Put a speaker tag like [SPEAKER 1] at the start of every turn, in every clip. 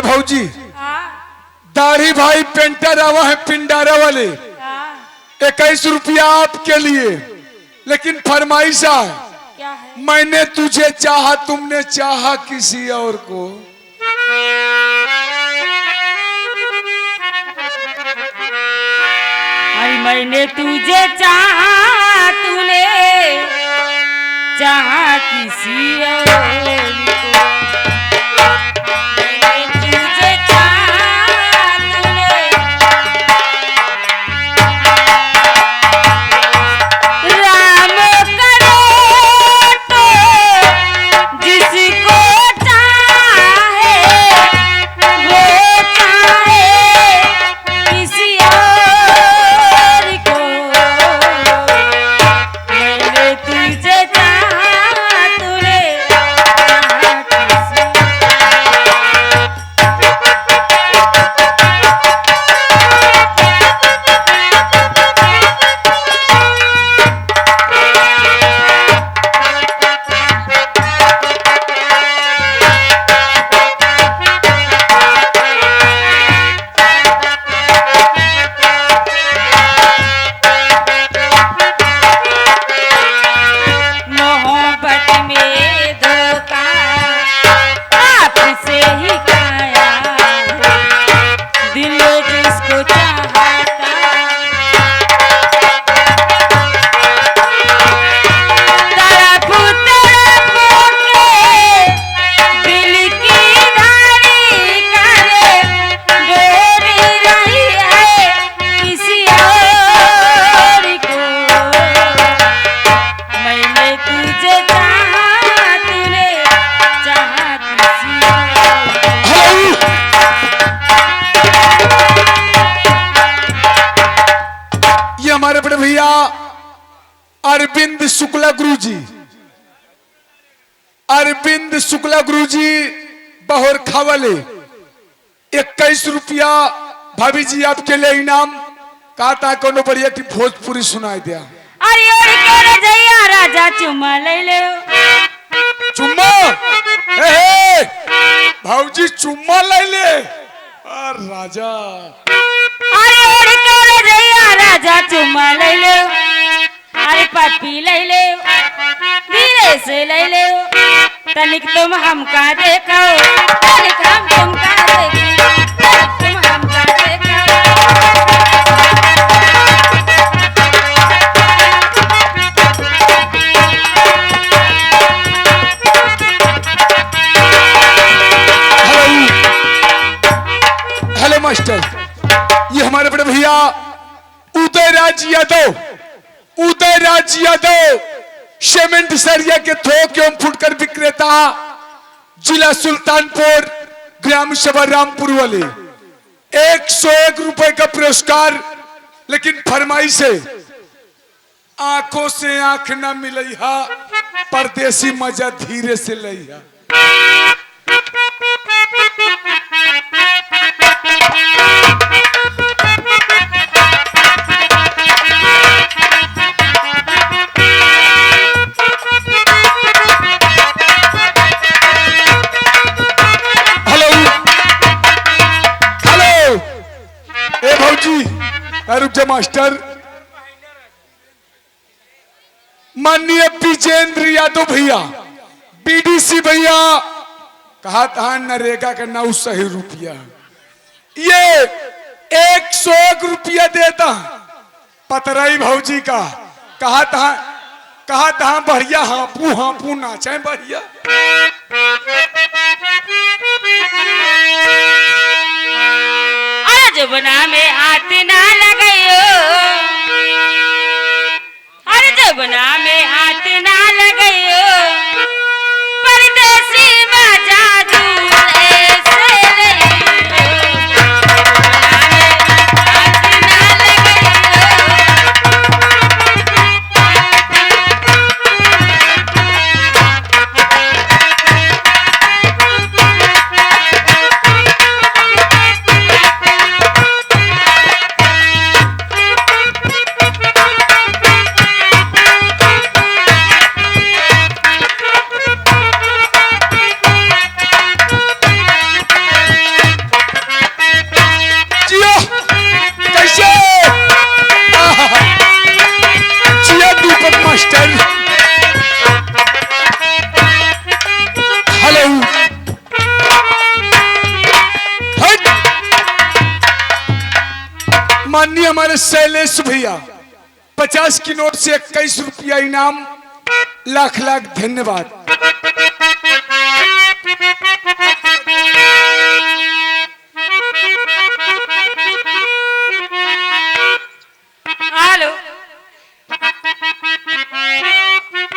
[SPEAKER 1] भौजी
[SPEAKER 2] हाँ
[SPEAKER 1] दाढ़ी भाई पेंटर आवा है पिंडारा वाले।
[SPEAKER 2] हाँ
[SPEAKER 1] 21 रुपया आपके लिए, लेकिन फरमाइश है
[SPEAKER 2] क्या है?
[SPEAKER 1] मैंने तुझे चाहा तुमने चाहा किसी और को।
[SPEAKER 2] अरे मैंने तुझे चाहा तूने चाहा किसी और को। मैंने तुझे चाहा तूने राम करे तो जिसको चाहे वो चाहे किसी और को। मैंने तुझे चाहा तूने चाहा किसी। मोहब्बत में धोखा आपसे ही खाया, दिल जिसको चाहता तड़प तड़प के दिल की धारी करे डोरी रही है किसी और को। मैंने तुझे चाहा तूने चाहा किसी और को।
[SPEAKER 1] ये हमारे बड़े भैया अरविंद शुक्ला गुरुजी, अरविंद शुक्ला गुरुजी बहोर खावले 21 रुपया भाभी जी आपके लिए इनाम। कहा था कोनो बढ़िया की भोजपुरी सुनाई दिया।
[SPEAKER 2] अरे ओरी के जैया राजा चुम्मा ले ले।
[SPEAKER 1] चुम्मा हे भाऊजी चुम्मा ले ले। राजा
[SPEAKER 2] अरे ओरी के जैया राजा चुम्मा ले ले। अरे पप्पी ले ले धीरे से ले ले। तनिक तुम हमका देखो तनिक हम तुमका देखो तनिक तुम हमका देखो।
[SPEAKER 1] हेलो मास्टर, ये हमारे बड़े भैया उदयराज यादव, उदयराज यादव सीमेंट सरिया के थोक एवं फुटकर विक्रेता, जिला सुल्तानपुर, ग्राम सभा रामपुर वाले। 101 रुपए का पुरस्कार, लेकिन फरमाइश है आंखों से आंख न मिलैहा, परदेसी मजा धीरे से लैहा। रुक जा मास्टर। माननीय विजेंद्र यादव भैया, बीडीसी भैया, कहा था नरेगा का 900 रुपया, ये 101 रुपया देता। पतराई भौजी का कहा था बढ़िया हापू हापू नाचे बढ़िया।
[SPEAKER 2] जबना में हाथ ना लगायो, अरे जबना में हाथ ना लगायो, परदेसी मजा दूर ऐसे लइयो। जबना में हाथ ना लगायो।
[SPEAKER 1] माननीय हमारे शैलेश भैया 50 की नोट से 21 रुपया इनाम। लाख लाख धन्यवाद।
[SPEAKER 2] हेलो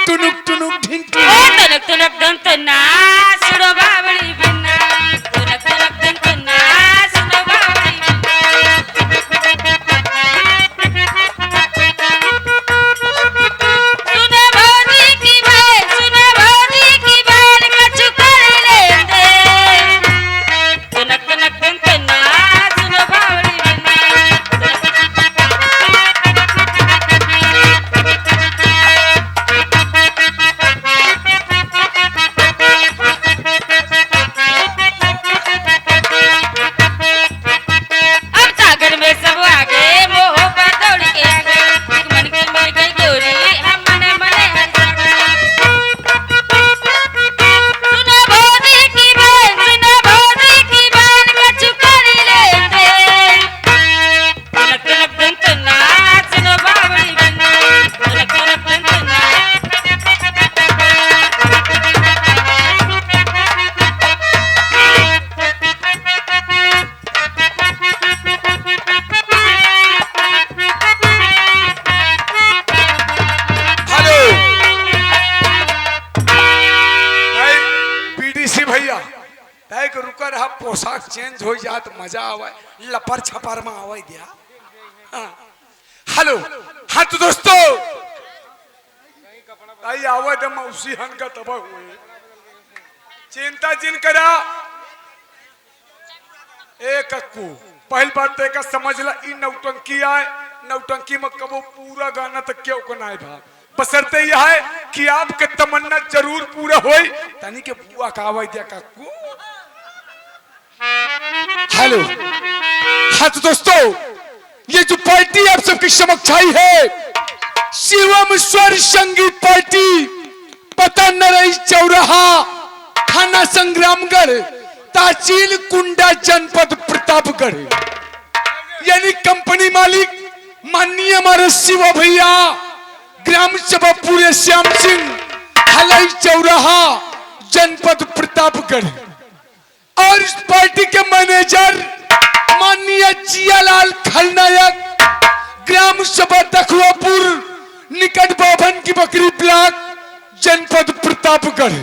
[SPEAKER 1] टुनुक टुनुक ढिंक
[SPEAKER 2] ओ तनक तनक दन तना सुनो बावड़ी बिन्ना तनक तनक दन तना सुनो बावड़ी सुनो भौजी की बहन कछु कर ले दे तनक तनक दन तना सुनो बावड़ी अब सागर में सब आगे मोह पर दौड़ के आगे एक मन की मर गई गोरी हम मने मने हर जागा सुनो भौजी की बहन कछु कर ले दे तनक तनक दन तना सुनो बावड़ी बिन्ना तनक तनक दन तना
[SPEAKER 1] हेलो बीडीसी भैया तय के रुका रहा पोशाक चेंज हो जात मजा आवे लपर छपर में आवे दिया। हाँ। हेलो हाँ तो दोस्तों आई आवे तो मौसी हन का तबाह हुए चिंता जिन करा एक अक्कू पहली बात तो एक समझ ला इन नौटंकी आए नौटंकी में कबो पूरा गाना तक क्यों को ना भाग बसरते यह है कि आपके तमन्ना जरूर पूरा होई तनी के बुआ का आवाज दिया काकू। हेलो हाँ तो दोस्तों ये जो पार्टी आप सबकी समक्ष आई है शिवम स्वर संगीत पार्टी पता नरई चौराहा थाना संग्रामगढ़ तहसील कुंडा जनपद प्रतापगढ़ यानी कंपनी मालिक माननीय हमारे शिव भैया ग्राम सभा पूरे श्याम सिंह हलई चौराहा जनपद प्रतापगढ़ और इस पार्टी के मैनेजर माननीय जियालाल खलनायक ग्राम सभा दखुआपुर निकट बाभन की बकरी ब्लॉक जनपद प्रतापगढ़।